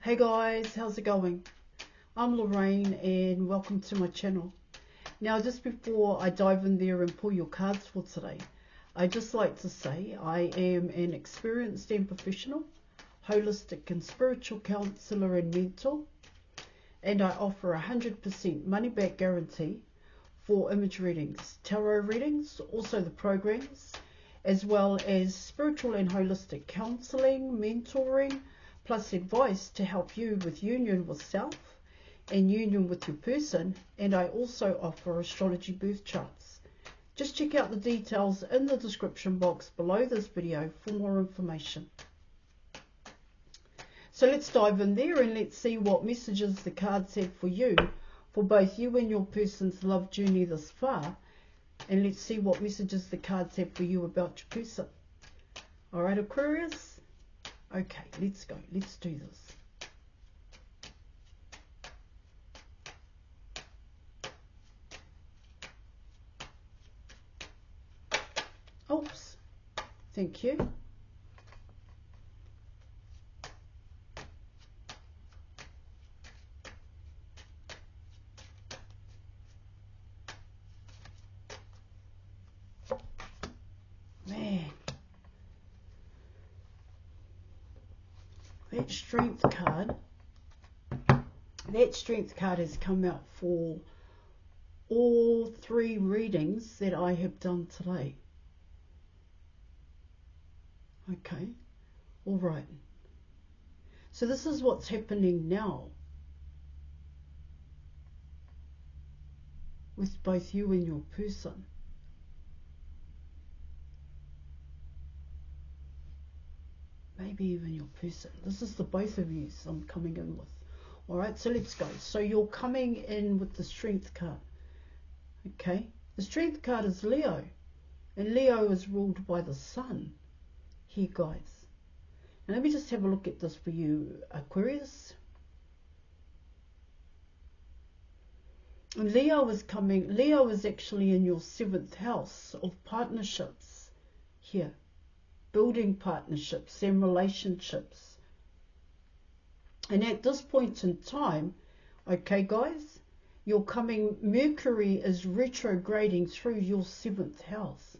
Hey guys, how's it going? I'm Lorraine and welcome to my channel. Now, just before I dive in there and pull your cards for today, I'd just like to say I am an experienced and professional, holistic and spiritual counselor and mentor, and I offer 100% money back guarantee for image readings, tarot readings, also the programs, as well as spiritual and holistic counselling, mentoring, plus advice to help you with union with self and union with your person. And I also offer astrology birth charts. Just check out the details in the description box below this video for more information. So let's dive in there and let's see what messages the cards have for you, for both you and your person's love journey this far. And let's see what messages the cards have for you about your person. All right, Aquarius? Okay, let's go. Let's do this. Oops. Thank you. Man. That strength card has come out for all three readings that I have done today. Okay, all right. So this is what's happening now with both you and your person. Maybe even your person. This is the both of you I'm coming in with. All right, so let's go. So you're coming in with the strength card. Okay, the strength card is Leo, and Leo is ruled by the sun here, guys. And let me just have a look at this for you, Aquarius. And Leo is actually in your 7th house of partnerships here. Building partnerships and relationships. And at this point in time, okay guys, Mercury is retrograding through your 7th house.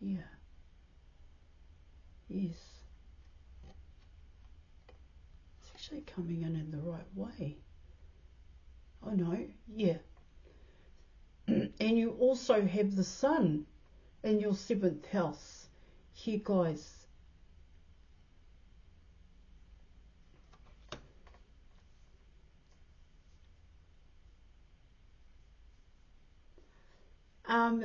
Yeah. Yes. It's actually coming in the right way. Oh no, yeah. And you also have the sun in your 7th house here, guys.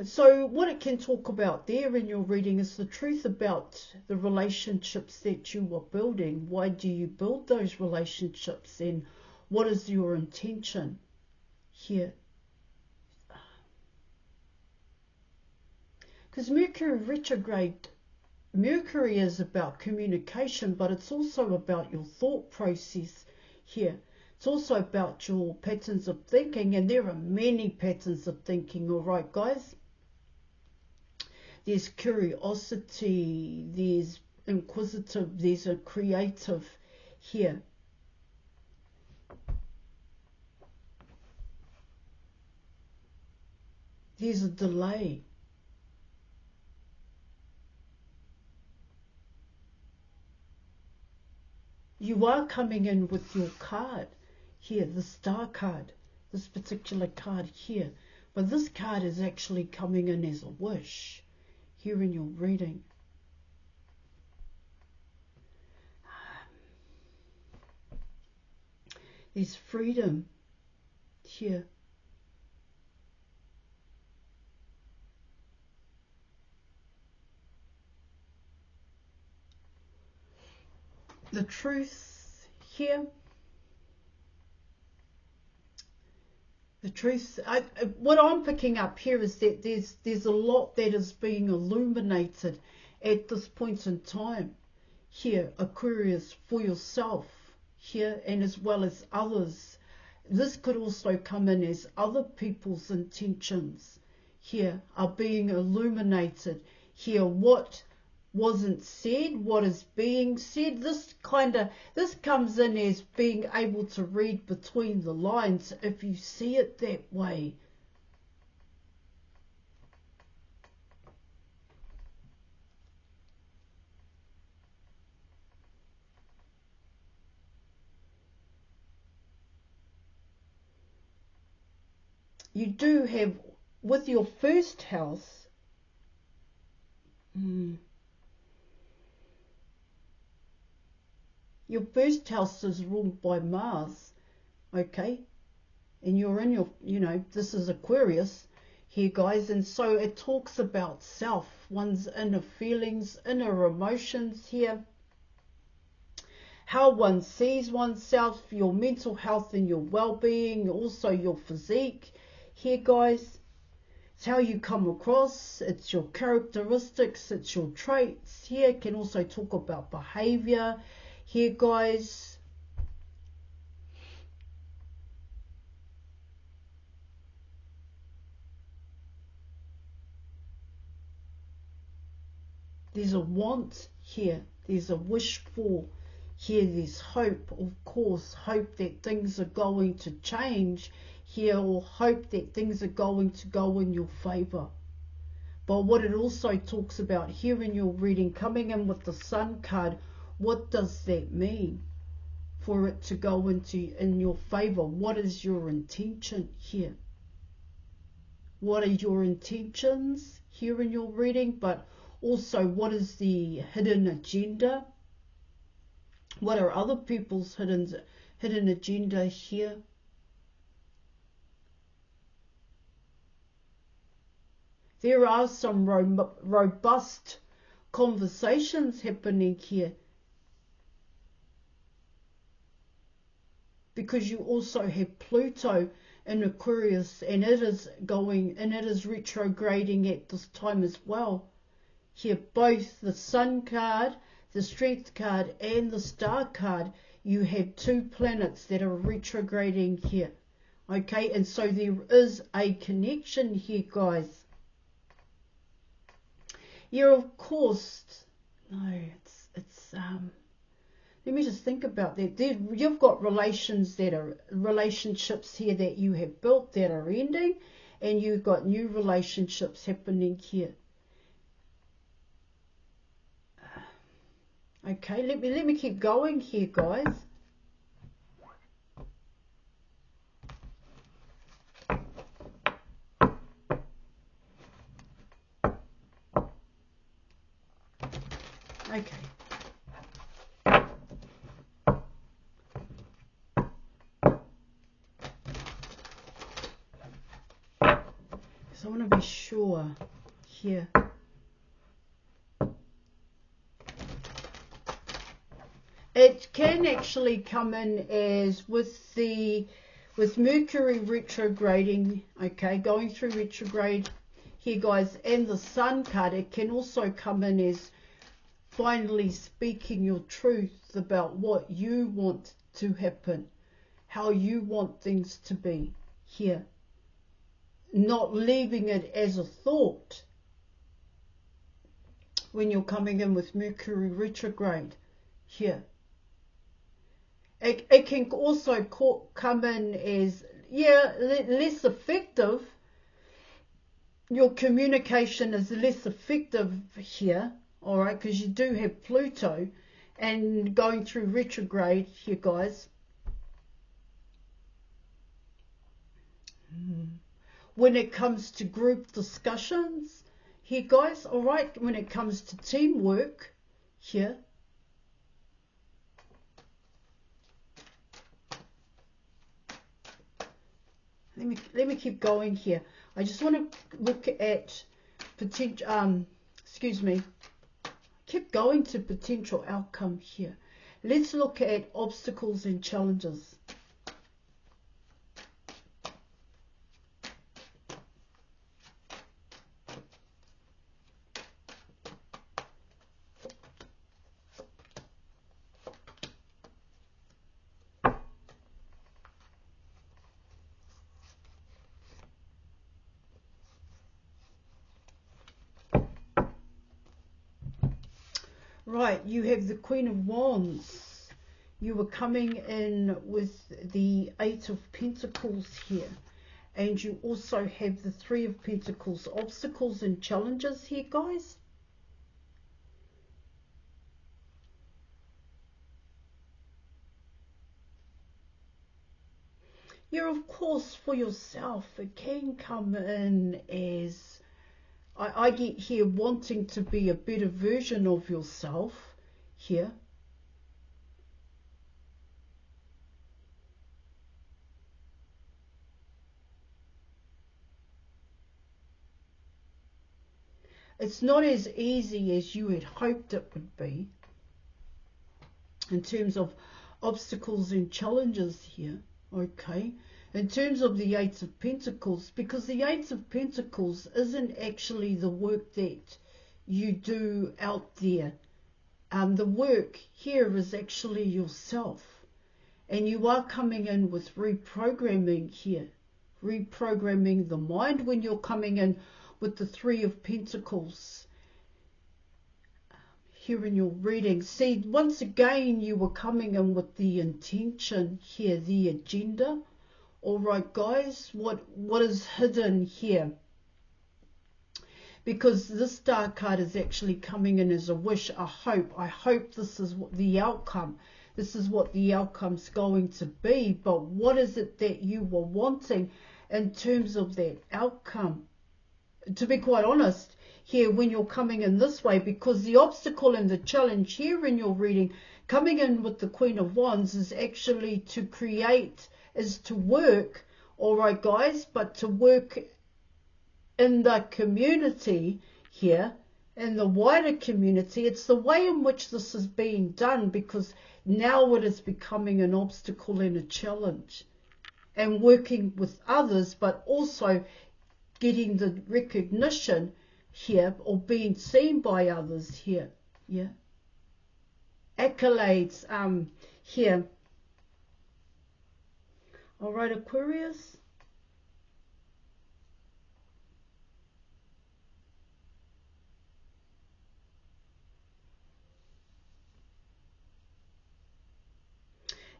So what it can talk about there in your reading is the truth about the relationships that you are building. Why do you build those relationships, and what is your intention here? Because Mercury retrograde, Mercury is about communication, but it's also about your thought process here. It's also about your patterns of thinking, and there are many patterns of thinking, all right, guys? There's curiosity, there's inquisitive, there's a creative here. There's a delay. You are coming in with your card here, the star card, this particular card here. But this card is actually coming in as a wish here in your reading. There's freedom here. The truth here. The truth, what I'm picking up here is that there's a lot that is being illuminated at this point in time here, Aquarius, for yourself here, and as well as others. This could also come in as other people's intentions here are being illuminated here. What wasn't said, what is being said. This comes in as being able to read between the lines if you see it that way. You do have, with your first house, your first house is ruled by Mars, okay? And you're in your, this is Aquarius here, guys. And so it talks about self, one's inner feelings, inner emotions here. How one sees oneself, your mental health and your well-being, also your physique here, guys. It's how you come across, it's your characteristics, it's your traits here. Can also talk about behavior here, guys. There's a want here, there's a wish for here, there's hope, of course, hope that things are going to change here, or hope that things are going to go in your favor. But what it also talks about here in your reading, coming in with the Sun card, what does that mean for it to go in your favor? What is your intention here? What are your intentions here in your reading? But also, what is the hidden agenda? What are other people's hidden agenda here? There are some robust conversations happening here, because you also have Pluto in Aquarius, and it is retrograding at this time as well. Here, both the Sun card, the Strength card, and the Star card, you have two planets that are retrograding here. Okay, and so there is a connection here, guys. Yeah, of course. No, it's let me just think about that. You've got relationships here that you have built that are ending, and you've got new relationships happening here. Okay, let me keep going here, guys. Okay. So I want to be sure here. It can actually come in as with Mercury retrograding, okay, going through retrograde here, guys, and the Sun card. It can also come in as finally speaking your truth about what you want to happen, how you want things to be here. Not leaving it as a thought when you're coming in with Mercury retrograde here. It can also come in as, less effective. Your communication is less effective here, all right, because you do have Pluto and going through retrograde here, guys. When it comes to group discussions here, guys, all right, when it comes to teamwork here. Let me keep going here. I just want to look at potential, keep going to potential outcome here. Let's look at obstacles and challenges. Right, you have the Queen of Wands. You were coming in with the Eight of Pentacles here. And you also have the Three of Pentacles. Obstacles and challenges here, guys. Yeah, of course, for yourself, it can come in as, I get here wanting to be a better version of yourself here. It's not as easy as you had hoped it would be in terms of obstacles and challenges here, okay? In terms of the Eight of Pentacles, because the Eight of Pentacles isn't actually the work that you do out there. The work here is actually yourself. And you are coming in with reprogramming here. Reprogramming the mind when you're coming in with the Three of Pentacles here in your reading. See, once again, you were coming in with the intention here, the agenda. All right, guys, what is hidden here? Because this star card is actually coming in as a wish, a hope. I hope this is what the outcome. This is what the outcome's going to be. But what is it that you were wanting in terms of that outcome? To be quite honest, here when you're coming in this way, because the obstacle and the challenge here in your reading, coming in with the Queen of Wands, is actually to create, is to work, all right, guys, but to work in the community here, in the wider community. It's the way in which this is being done, because now it is becoming an obstacle and a challenge, and working with others, but also getting the recognition here, or being seen by others here, yeah, accolades here. All right, Aquarius.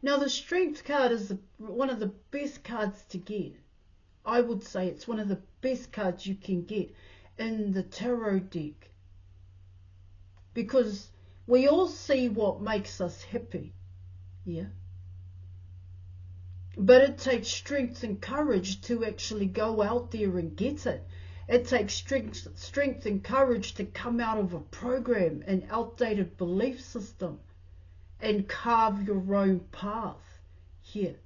Now the Strength card is one of the best cards to get. I would say it's one of the best cards you can get in the tarot deck, because we all see what makes us happy, yeah, but it takes strength and courage to actually go out there and get it. It takes strength and courage to come out of a program, an outdated belief system, and carve your own path here.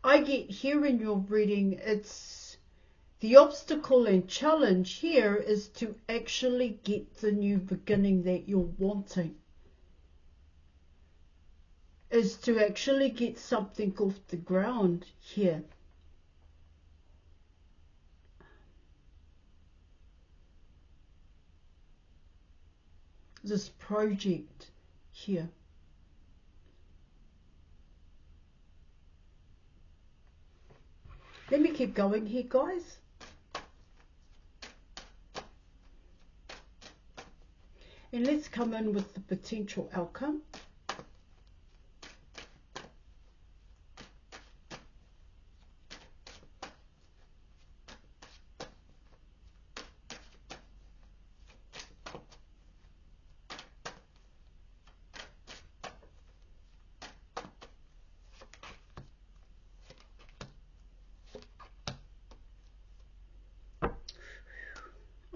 I get here in your reading, it's the obstacle and challenge here is to actually get the new beginning that you're wanting. Is to actually get something off the ground here. This project here. Let me keep going here, guys. And let's come in with the potential outcome.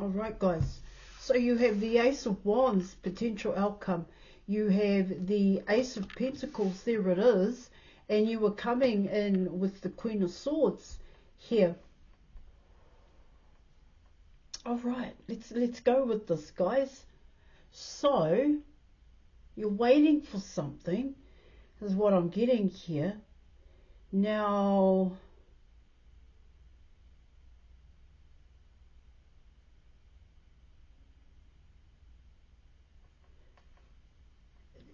All right, guys. So you have the Ace of Wands, potential outcome. You have the Ace of Pentacles, there it is. And you were coming in with the Queen of Swords here. All right, let's go with this, guys. So you're waiting for something, is what I'm getting here. Now,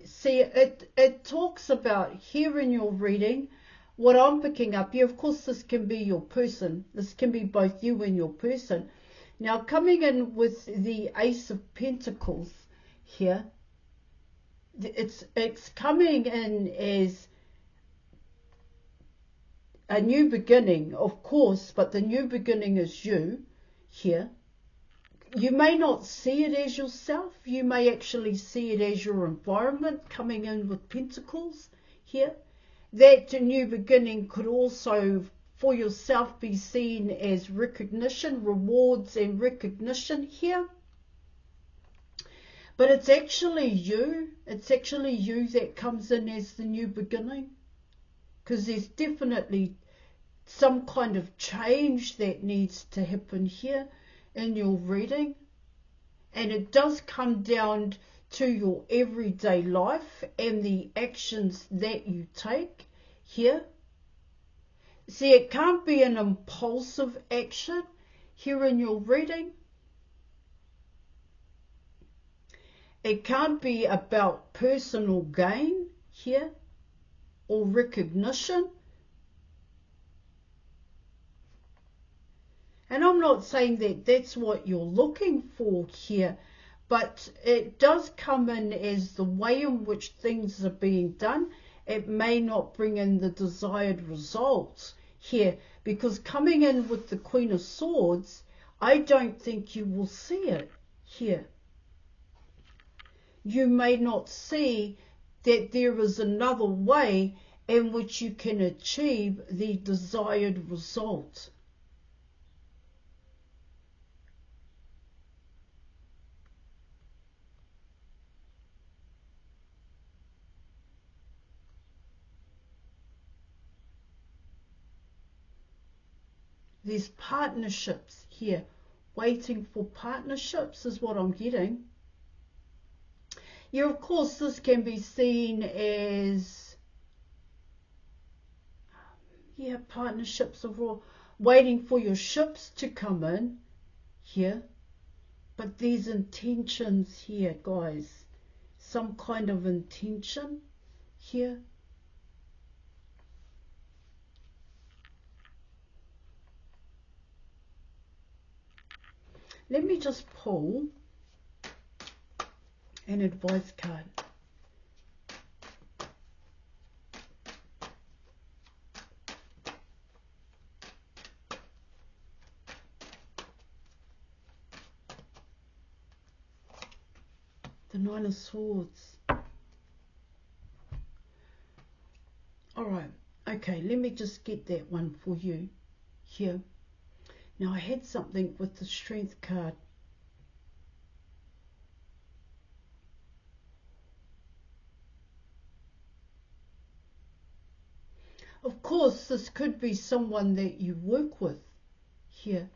see, it talks about here in your reading, what I'm picking up here, of course, this can be your person. This can be both you and your person. Now, coming in with the Ace of Pentacles here, it's coming in as a new beginning, of course, but the new beginning is you here. You may not see it as yourself. You may actually see it as your environment coming in with Pentacles here. That new beginning could also, for yourself, be seen as recognition, rewards and recognition here. But it's actually you. It's actually you that comes in as the new beginning. Because there's definitely some kind of change that needs to happen here in your reading, and it does come down to your everyday life and the actions that you take here. See, it can't be an impulsive action here in your reading. It can't be about personal gain here or recognition. And I'm not saying that that's what you're looking for here, but it does come in as the way in which things are being done. It may not bring in the desired results here, because coming in with the Queen of Swords, I don't think you will see it here. You may not see that there is another way in which you can achieve the desired result. There's partnerships here. Waiting for partnerships is what I'm getting. Yeah, of course, this can be seen as, yeah, partnerships of waiting for your ships to come in here. But these intentions here, guys, some kind of intention here. Let me just pull an advice card. The Nine of Swords. All right. Okay, let me just get that one for you here. Now, I had something with the Strength card. Of course, this could be someone that you work with here.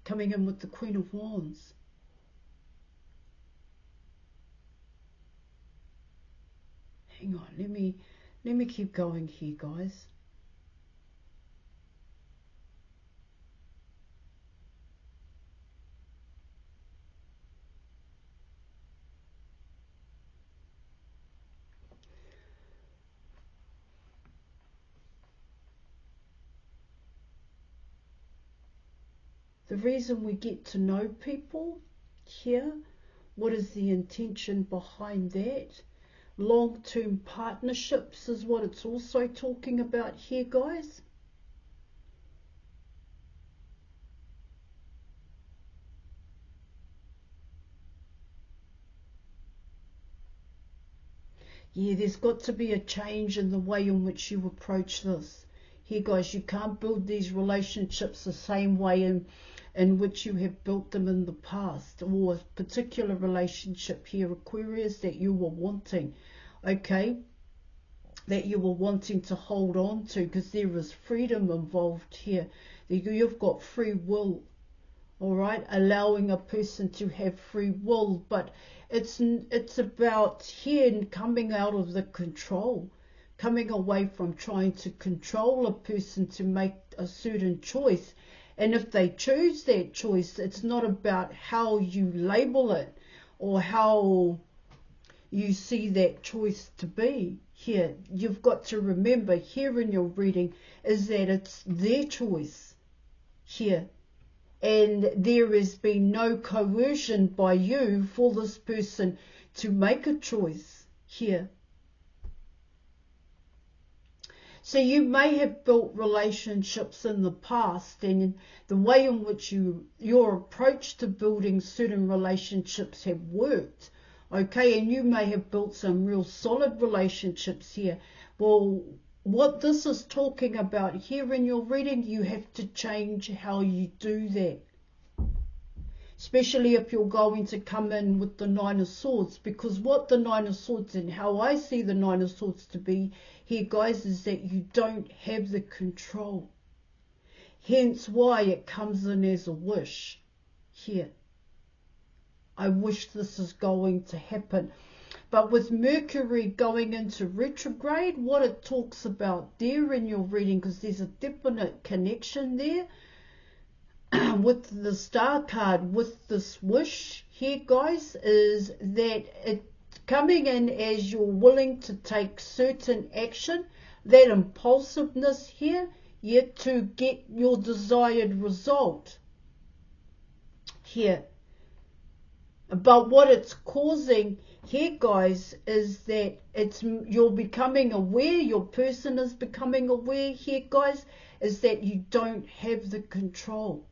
Coming in with the Queen of Wands. Hang on, let me keep going here, guys. The reason we get to know people here, what is the intention behind that? Long-term partnerships is what it's also talking about here, guys. Yeah, there's got to be a change in the way in which you approach this. Here, guys, you can't build these relationships the same way in which you have built them in the past, or a particular relationship here, Aquarius, that you were wanting, okay, that you were wanting to hold on to, because there is freedom involved here. You've got free will, all right, allowing a person to have free will, but it's about here coming out of the control, coming away from trying to control a person to make a certain choice. And if they choose that choice, it's not about how you label it or how you see that choice to be here. You've got to remember here in your reading is that it's their choice here, and there has been no coercion by you for this person to make a choice here. So you may have built relationships in the past, and the way in which your approach to building certain relationships have worked, okay, and you may have built some real solid relationships here. Well, what this is talking about here in your reading, you have to change how you do that. Especially if you're going to come in with the Nine of Swords, because what the Nine of Swords and how I see the Nine of Swords to be here, guys, is that you don't have the control. Hence why it comes in as a wish here. I wish this is going to happen. But with Mercury going into retrograde, what it talks about there in your reading, because there's a definite connection there, with the Star card, with this wish here, guys, is that it coming in as you're willing to take certain action, that impulsiveness here, yet to get your desired result here. But what it's causing here, guys, is that you're becoming aware, your person is becoming aware here, guys, is that you don't have the control.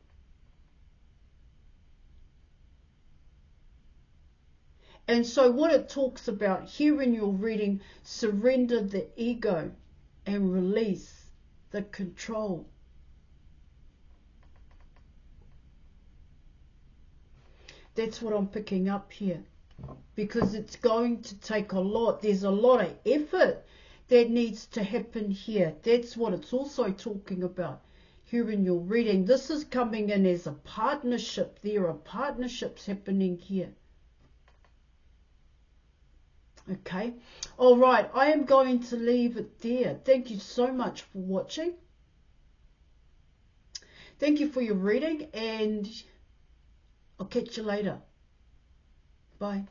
And so what it talks about here in your reading, surrender the ego and release the control. That's what I'm picking up here, because it's going to take a lot. There's a lot of effort that needs to happen here. That's what it's also talking about here in your reading. This is coming in as a partnership. There are partnerships happening here. Okay, all right, I am going to leave it there. Thank you so much for watching. Thank you for your reading, and I'll catch you later. Bye.